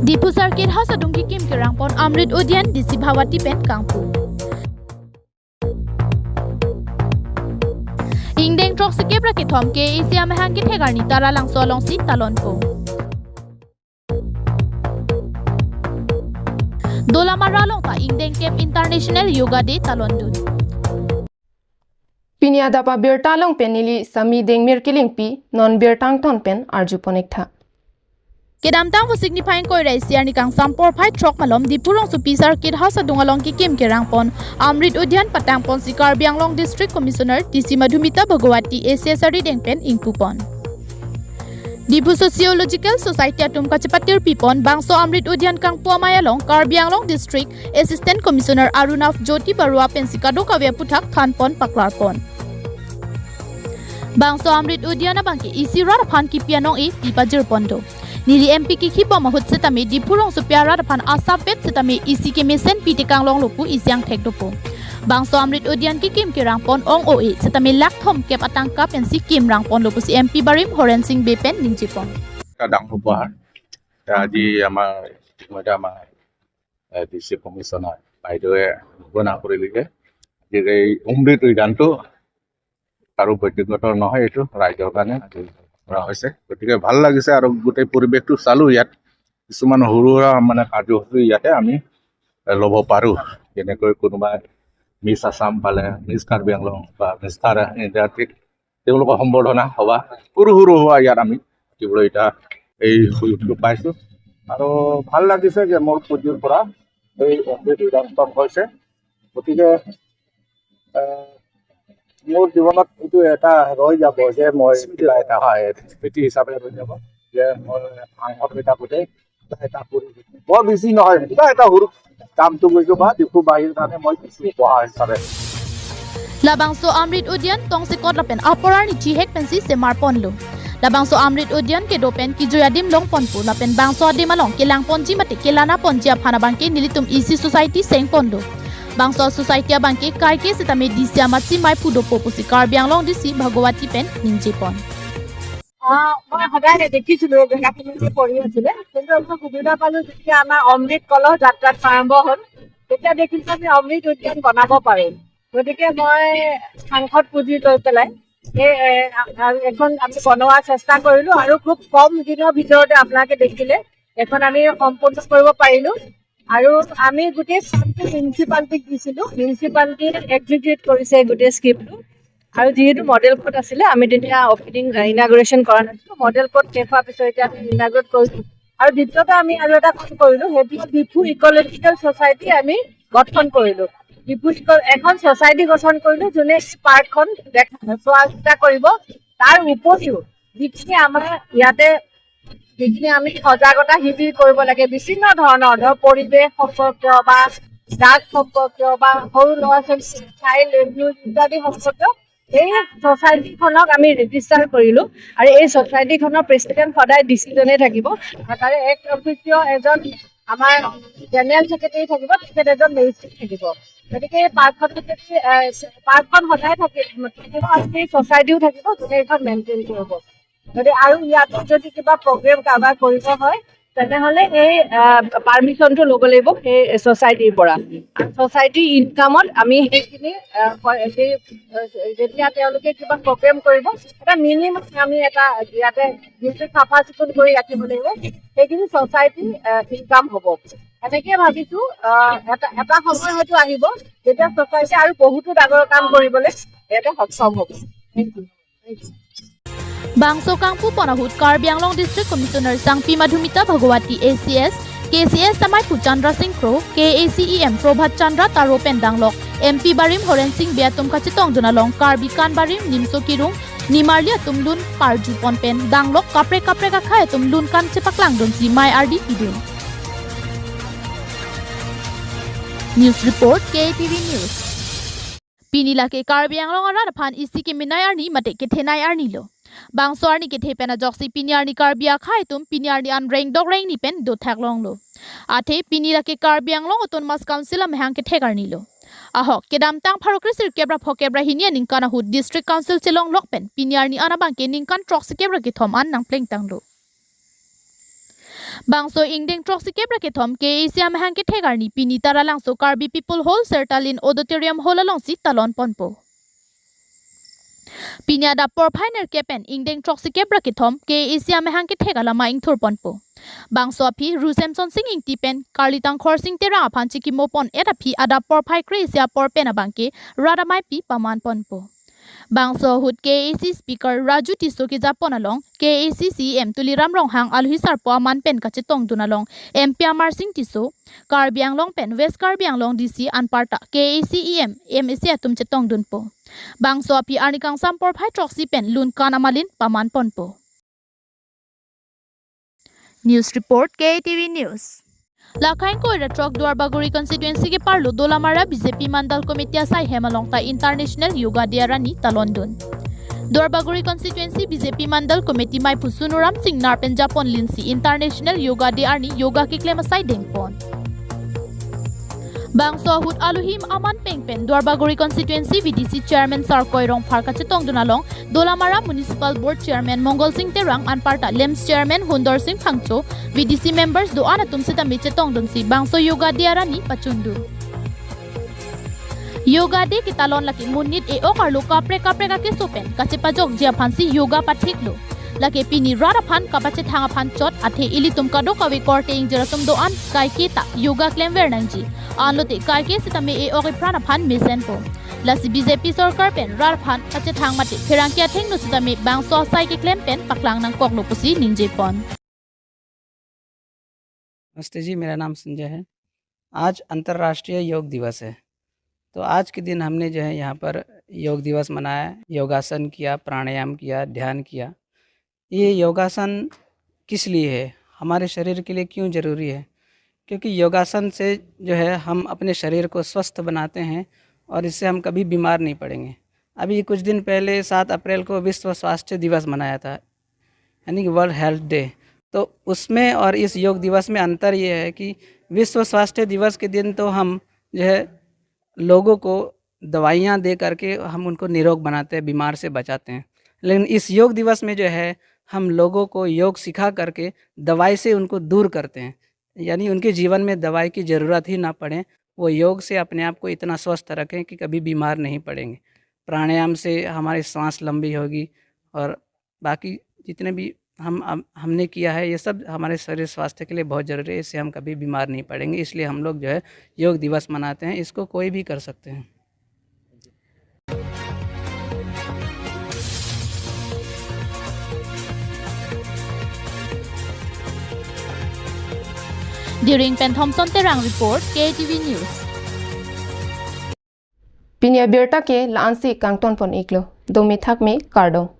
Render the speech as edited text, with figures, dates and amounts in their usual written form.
Dipu Circuit House Adungki Kim Kirangpon Amrit Udian di Sibhawati Pen Kangpu. Ingdeng Trok Sikip Rakit Hom ke Asia Mahangkit Hegarni Tara Langso Longsi Talonpo. Dola Maralong ka Ingdeng Cape International Yoga Day Talondun. Pinyada pa birtalong penili sami deng mirkiling pi non birtang ton pen arju ponekta. Kedamtang wo signifying koi raisiar ni kang sampor phai trok malom dipurong su pisar kid house dungalong ki kim kerangpon Amrit Udyan Patangpon si Karbi Anglong District Commissioner TC Madhumita Bhagawati ACSRD dengpen ingpupon. Dipu Sociological Society atum kacepatir pipon bangso Amrit Udyan kang puamayalong Karbi Anglong District Assistant Commissioner Arunaf Jyoti Barua pensikado kawya puthak thanpon paklarpon. Bangso Amrit Udyan bangki isira phan ki pianong e tipajir pondo. Nili MP ki khibo mahut setami dipurong supiara depan asapet setami isi ke mesen pitikang long lupu isyang thekdopo. Bangso Amrit Udyan ki kim kirangpon ong oe setami lakthom kep atangka pensi kim rangpon lupu si MP Barim Horen Singh Bepen ningjipon. Kadang ubah di ama madama di si komisioner বাইদেউ গণনা কৰিলে যে Amrit Udyan to কাৰো ব্যক্তিগত নহয় এটো ৰাইজৰ কাৰণে কৰা হৈছে গতিকে ভাল লাগিছে আৰু গোটেই পৰিবেশটো চালু ইয়াত কিছুমান হৰুৰা মানে কাৰ্যসূচী ইয়াতে আমি লব পাৰো যেনেকৈ কোনোবা মিছ আসাম পালে মিছ কাৰ্বি আংলং বা মিষ্টাৰ ইণ্ডিয়াটিক তেওঁলোকৰ সম্বৰ্ধনা হবা সৰু হোৱা ইয়াত আমি কেৱল এটা এই সুযোগটো পাইছো আৰু ভাল লাগিছে যে মোৰ পুঁজিৰ পৰা এই Amrit Udyan হৈছে গতিকে মোৰ জীৱনত এইটো এটা ৰৈ যাব যে মই কিবা এটা হয় স্মৃতি হিচাপে ৰৈ যাব যে মই সাংসদ হৈ থাকোঁতে এটা কৰিছোঁ বৰ বেছি নহয় কিবা এটা সৰু কামটো কৰিছোঁ বা ডিপু বাহিৰ কাৰণে মই কিছু উপহাৰ হিচাপে Labangso Amrit Udyan tong sikot lapen aporar ni chihek pensi semar ponlo. Labangso Amrit Udyan ke dopen ki joyadim long ponpu lapen bangso adimalong kelang ponji mate kelana ponji aphana bangke nilitum isi society seng ponlo. Bangso society bangke kaike setame disya matsi mai pudo popusi Karbi Anglong disi Bhagawati Pen ningjipon. মই সদায় দেখিছিলো কাহিনী পঢ়ি আছিলে কিন্তু মই সুবিধা পালো যেতিয়া আমাৰ অমৃত কলহ যাত্ৰাত আৰম্ভ হ'ল তেতিয়া দেখিছো আমি Amrit Udyan বনাব পাৰিম গতিকে মই সাংসদ পুঁজি লৈ পেলাই এখন আমি বনোৱাৰ চেষ্টা কৰিলো আৰু খুব কম দিনৰ ভিতৰতে আপোনালোকে দেখিলে এখন আমি সম্পূৰ্ণ কৰিব পাৰিলো আৰু আমি গোটেই কামটো মিউনিচিপালিটিক দিছিলো মিউনিচিপালিটি এক্সিকিউট কৰিছে গোটেই স্কিমটো আৰু যিহেতু মডেল কোড আছিলে আমি তেতিয়া অপেনিং ইনাগুৰেশ্যন কৰা নাছিলো মডেল কোড শেষ হোৱাৰ পিছত এতিয়া আমি ইনাগুৰেট কৰিছো আৰু দ্বিতীয়তে আমি আৰু এটা কাম কৰিলো সেইটো ডিপু ইকলজিকেল ছ'চাইটি আমি গঠন কৰিলো ডিপু এখন ছ'চাইটি গঠন কৰিলো যোনে পাৰ্কখন চোৱা চিতা কৰিব তাৰ উপৰিও যিখিনি আমাৰ ইয়াতে যিখিনি আমি সজাগতা শিবিৰ কৰিব লাগে বিভিন্ন ধৰণৰ পৰিৱেশ সম্পৰ্কীয় বা ড্ৰাগ সম্পৰ্কীয় বা সৰু ল'ৰা ছোৱালী চাইল্ড এবিউজ ইত্যাদি সম্পৰ্কীয় এই ছ'চাইটিখনক আমি ৰেজিষ্টাৰ কৰিলো আৰু এই ছ'চাইটিখনৰ প্ৰেচিডেণ্ট সদায় ডিচিজনে থাকিব আৰু তাৰে এক অফিচিয়েল এজন আমাৰ জেনেৰেল ছেক্ৰেটাৰী থাকিব তেখেত এজন মেজিষ্ট্ৰেট থাকিব গতিকে এই পাৰ্কখন সদায় থাকিব আৰু সেই ছ'চাইটিও থাকিব যোনে এইখন মেইনটেইন কৰিব গতিকে আৰু ইয়াত যদি কিবা প্ৰগ্ৰেম কাৰোবাৰ কৰিব হয় তেনেহ'লে এই পাৰ্মিশ্যনটো ল'ব লাগিব সেই ছ'চাইটিৰ পৰা আৰু ছ'চাইটিৰ ইনকামত আমি সেইখিনি যেতিয়া তেওঁলোকে কিবা প্ৰগ্ৰেম কৰিব এটা মিনিমাম আমি এটা ইয়াতে যিটো চাফা চিকুণ কৰি ৰাখিব লাগিব সেইখিনি ছ'চাইটিৰ ইনকাম হ'ব এনেকৈ ভাবিছোঁ এটা সময় হয়তো আহিব যেতিয়া ছ'চাইটি আৰু বহুতো ডাঙৰ কাম কৰিবলৈ ইয়াতে সক্ষম হ'ব thank you Bangso Kangpu Panahut Karbi Anglong District Commissioner Sangpi Madhumita Bhagawati ACS KCS Samai Puchandra Singh Pro KACEM Prabhat Chandra Taro Pendanglok MP Barim Horen Singh Beatum Kachitong Junalong Karbi Kan Barim Nimso Kirung Nimarlia Tumlun Parju Ponpen Danglok Kapre Kakhay Tumlun Kan Chepaklang Don Si Mai RD Idun News Report KTV News Pinila ke Karbi Anglong Arad Pan isi ke minay arni mate ke thenay arni lo Bangso arni ke thepena joksi piniar ni Karbi akhai tum piniar ni unranked dog rank ni pen do thaklong lo athe pinila ke Karbi Anglong Autonomous Council amhang ke thekar ni lo ahok kedam tang pharokrisir kebra phokebra hinia ningkana hut District Council chelong lokpen piniar ni anabang ke ningkan trox kebra ke thom an nang pleng tang lo Bangso ingdeng troksi ke braketom ke Asia mahang ke thegarni pini tara langso Karbi People Hall Sertalin Auditorium Hall along si talon ponpo. Pinya da por pioneer kepen ingdeng troksi ke braketom ke Asia mahang ke thegala ma ing thur ponpo. Bangso api Rusemson sing ing tipen Karlitang khor sing tera aphan chiki mopon eta phi ada por phai Asia por pena bangke radamai pi paman ponpo. Bangso hut KAC Speaker Raju Tisoki Japon along KAC CM Tuliram Ronghang Alhisar po aman pen kachetong dunalong MP Amar Singh Tiso Karbi Anglong pen West Karbi Anglong DC Anparta KAC EM MSC atum chetong dunpo. Bangso api Arnikang Sampor Phai Troxy pen Lun Kanamalin paman ponpo. News Report KTV News. Lakhain ko Retrok Duarbaguri constituency ke parlo Dolamara BJP Mandal Committee sai Hemalong ta International Yoga Diarani Talondon. Duarbaguri constituency BJP Mandal Committee mai Pusunuram Singh Narpen Japon Linsi International Yoga Diarni Yoga ki klema sai dengpon. Bangso hut aluhim aman pengpen Duarbaguri constituency VDC chairman Sar Koirong Parka chetong dunalong Dolamara Municipal Board chairman Mongol Singh Terang Anparta Lems chairman Hundor Singh Phangcho VDC members do anatum sitami chetong dunsi Bangso Yoga Diarani Pachundu. Yoga de kitalon laki munit e o karlo kapre ka kesopen kachepajok jia phansi yoga pathiklo laki pini rara phan kapache thanga phan chot athe ilitum kado kawi korte injeratum do an kai kita yoga claim vernanji anlote kai ke sitame e o prana phan misen po lasi BJP sarkar pen rar phan kache thang mate phirangkia thengno sitame Bangso sai ke claim pen paklang nang koklo pusi ninje pon. नमस्ते जी, मेरा नाम संजय है। आज अंतर्राष्ट्रीय योग दिवस है, तो आज के दिन हमने जो है यहाँ पर योग दिवस मनाया, योगासन किया, प्राणायाम किया, ध्यान किया। ये योगासन किस लिए है, हमारे शरीर के लिए क्यों ज़रूरी है? क्योंकि योगासन से जो है हम अपने शरीर को स्वस्थ बनाते हैं और इससे हम कभी बीमार नहीं पड़ेंगे। अभी कुछ दिन पहले 7 अप्रैल को विश्व स्वास्थ्य दिवस मनाया था, यानी कि वर्ल्ड हेल्थ डे। तो उसमें और इस योग दिवस में अंतर ये है कि विश्व स्वास्थ्य दिवस के दिन तो हम जो है लोगों को दवाइयाँ दे करके हम उनको निरोग बनाते हैं, बीमार से बचाते हैं। लेकिन इस योग दिवस में जो है हम लोगों को योग सिखा करके दवाई से उनको दूर करते हैं, यानी उनके जीवन में दवाई की ज़रूरत ही ना पड़े। वो योग से अपने आप को इतना स्वस्थ रखें कि कभी बीमार नहीं पड़ेंगे। प्राणायाम से हमारी सांस लंबी होगी और बाकी जितने भी हमने किया है ये सब हमारे शरीर स्वास्थ्य के लिए बहुत ज़रूरी है। इससे हम कभी बीमार नहीं पड़ेंगे, इसलिए हम लोग जो है योग दिवस मनाते हैं। इसको कोई भी कर सकते हैं। During Pen Thompson Terang report KTV News. Pinya Berta ke Lansi Kangton pon iklo, Domi thak me Kardong.